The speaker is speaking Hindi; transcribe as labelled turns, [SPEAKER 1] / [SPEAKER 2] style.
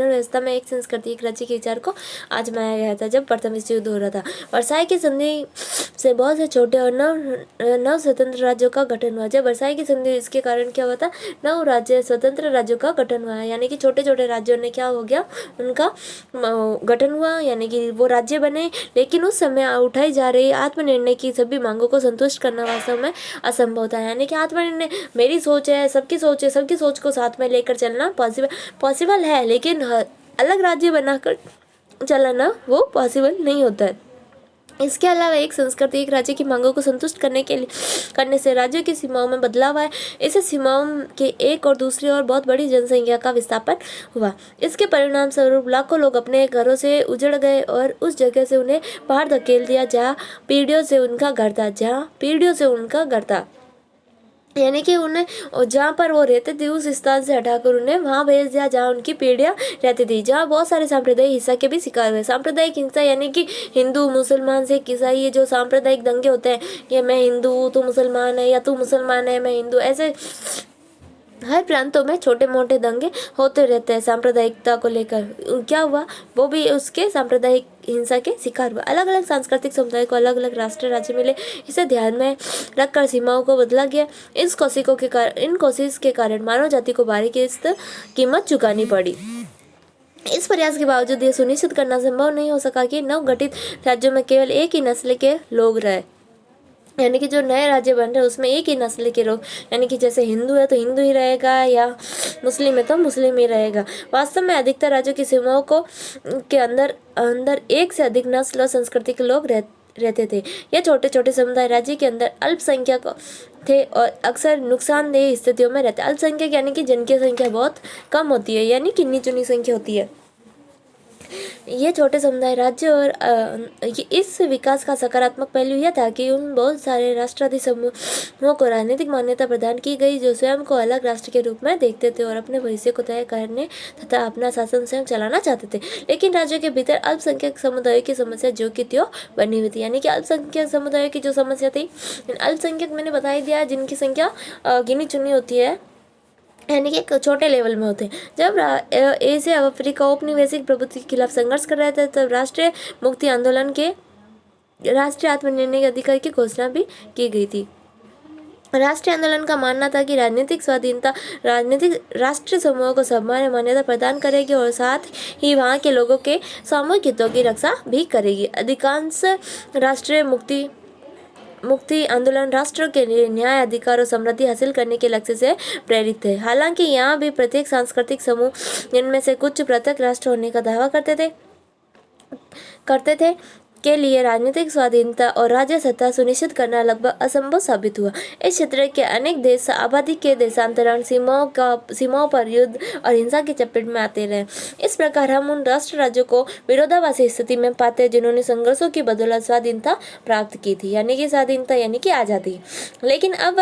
[SPEAKER 1] व्यवस्था में एक संस्कृति एक राज्य के विचार को आजमाया गया था जब प्रथम विश्व युद्ध हो रहा था। वर्साई की संधि से बहुत से छोटे और नव स्वतंत्र राज्यों का गठन हुआ। जब वर्साई की संधि इसके कारण क्या हुआ था, नव राज्य स्वतंत्र राज्यों का गठन हुआ, यानी कि छोटे छोटे राज्यों ने क्या हो गया, उनका गठन हुआ, यानी कि वो राज्य बने। लेकिन उस समय उठाई जा रही आत्मनिर्णय की सभी मांगों को संतुष्ट करना वास्तव में असंभव था। यानी कि आत्मनिर्णय मेरी सोच है, सबकी सोच है, सबकी सोच को साथ में लेकर चलना पॉसिबल है, लेकिन अलग राज्य बनाकर चलाना वो पॉसिबल नहीं होता है। इसके अलावा एक संस्कृति एक राज्य की मांगों को संतुष्ट करने से राज्यों की सीमाओं में बदलाव आए। इससे सीमाओं के एक और दूसरी और बहुत बड़ी जनसंख्या का विस्थापन हुआ। इसके परिणाम स्वरूप लाखों लोग अपने घरों से उजड़ गए और उस जगह से उन्हें बाहर धकेल दिया जहाँ पीढ़ियों से उनका घर था, यानी कि उन्हें जहाँ पर वो रहते थे उस स्थान से हटाकर उन्हें वहाँ भेज दिया जहाँ उनकी पीढ़ियाँ रहती थी, जहाँ बहुत सारे सांप्रदायिक हिंसा के भी शिकार हुए। सांप्रदायिक हिंसा यानी कि हिंदू मुसलमान सिख ईसाई, ये जो सांप्रदायिक दंगे होते हैं, ये मैं हिंदू हूँ तू मुसलमान है, या तू मुसलमान है मैं हिंदू, ऐसे हर प्रांतों में छोटे मोटे दंगे होते रहते हैं सांप्रदायिकता को लेकर। क्या हुआ, वो भी उसके सांप्रदायिक हिंसा के शिकार हुआ। अलग अलग सांस्कृतिक समुदाय को अलग अलग राष्ट्र राज्य मिले, इसे ध्यान में रखकर सीमाओं को बदला गया। इन कोशिश के कारण मानव जाति को भारी कीमत चुकानी पड़ी। इस प्रयास के बावजूद यह सुनिश्चित करना संभव नहीं हो सका कि नवगठित राज्यों में केवल एक ही नस्ल के लोग रहे, यानी कि जो नए राज्य बन रहे हैं उसमें एक ही नस्ल के लोग, यानी कि जैसे हिंदू है तो हिंदू ही रहेगा या मुस्लिम है तो मुस्लिम ही रहेगा। वास्तव में अधिकतर राज्यों की सीमाओं के अंदर एक से अधिक नस्ल और संस्कृति के लोग रहते थे। ये छोटे छोटे समुदाय राज्य के अंदर अल्पसंख्यक थे और अक्सर नुकसानदेह स्थितियों में रहते। अल्पसंख्यक यानी कि जिनकी संख्या बहुत कम होती है, यानी गिनी चुनी संख्या होती है। ये छोटे समुदाय राज्य और इस विकास का सकारात्मक पहलू यह था कि उन बहुत सारे राष्ट्रवादी समूहों को राजनीतिक मान्यता प्रदान की गई जो स्वयं को अलग राष्ट्र के रूप में देखते थे और अपने भविष्य को तय करने तथा अपना शासन स्वयं चलाना चाहते थे। लेकिन राज्यों के भीतर अल्पसंख्यक समुदायों की समस्या जो कि त्यों बनी हुई थी, यानी कि अल्पसंख्यक समुदायों की जो समस्या थी, अल्पसंख्यक मैंने बता ही दिया जिनकी संख्या गिनी चुनी होती है, यानी कि एक छोटे लेवल में होते हैं। जब एशिया अफ्रीका औपनिवेशिक प्रभुत्व के खिलाफ संघर्ष कर रहे थे तब राष्ट्रीय मुक्ति आंदोलन के राष्ट्रीय आत्मनिर्णय के अधिकार की घोषणा भी की गई थी। राष्ट्रीय आंदोलन का मानना था कि राजनीतिक स्वाधीनता राजनीतिक राष्ट्रीय समूहों को सामान्य मान्यता प्रदान करेगी और साथ ही वहाँ के लोगों के सामूहिक हितों की रक्षा भी करेगी। अधिकांश राष्ट्रीय मुक्ति आंदोलन राष्ट्र के लिए न्याय अधिकार और समृद्धि हासिल करने के लक्ष्य से प्रेरित थे। हालांकि यहाँ भी प्रत्येक सांस्कृतिक समूह, जिनमें से कुछ पृथक राष्ट्र होने का दावा करते थे के लिए राजनीतिक स्वाधीनता और राज्य सत्ता सुनिश्चित करना लगभग असंभव साबित हुआ। इस क्षेत्र के अनेक देश आबादी के देशांतरण, सीमाओं पर युद्ध और हिंसा की चपेट में आते रहे। इस प्रकार हम उन राष्ट्र राज्यों को विरोधाभासी स्थिति में पाते हैं जिन्होंने संघर्षों की बदौलत स्वाधीनता प्राप्त की थी, यानी कि स्वाधीनता यानी कि आज़ादी। लेकिन अब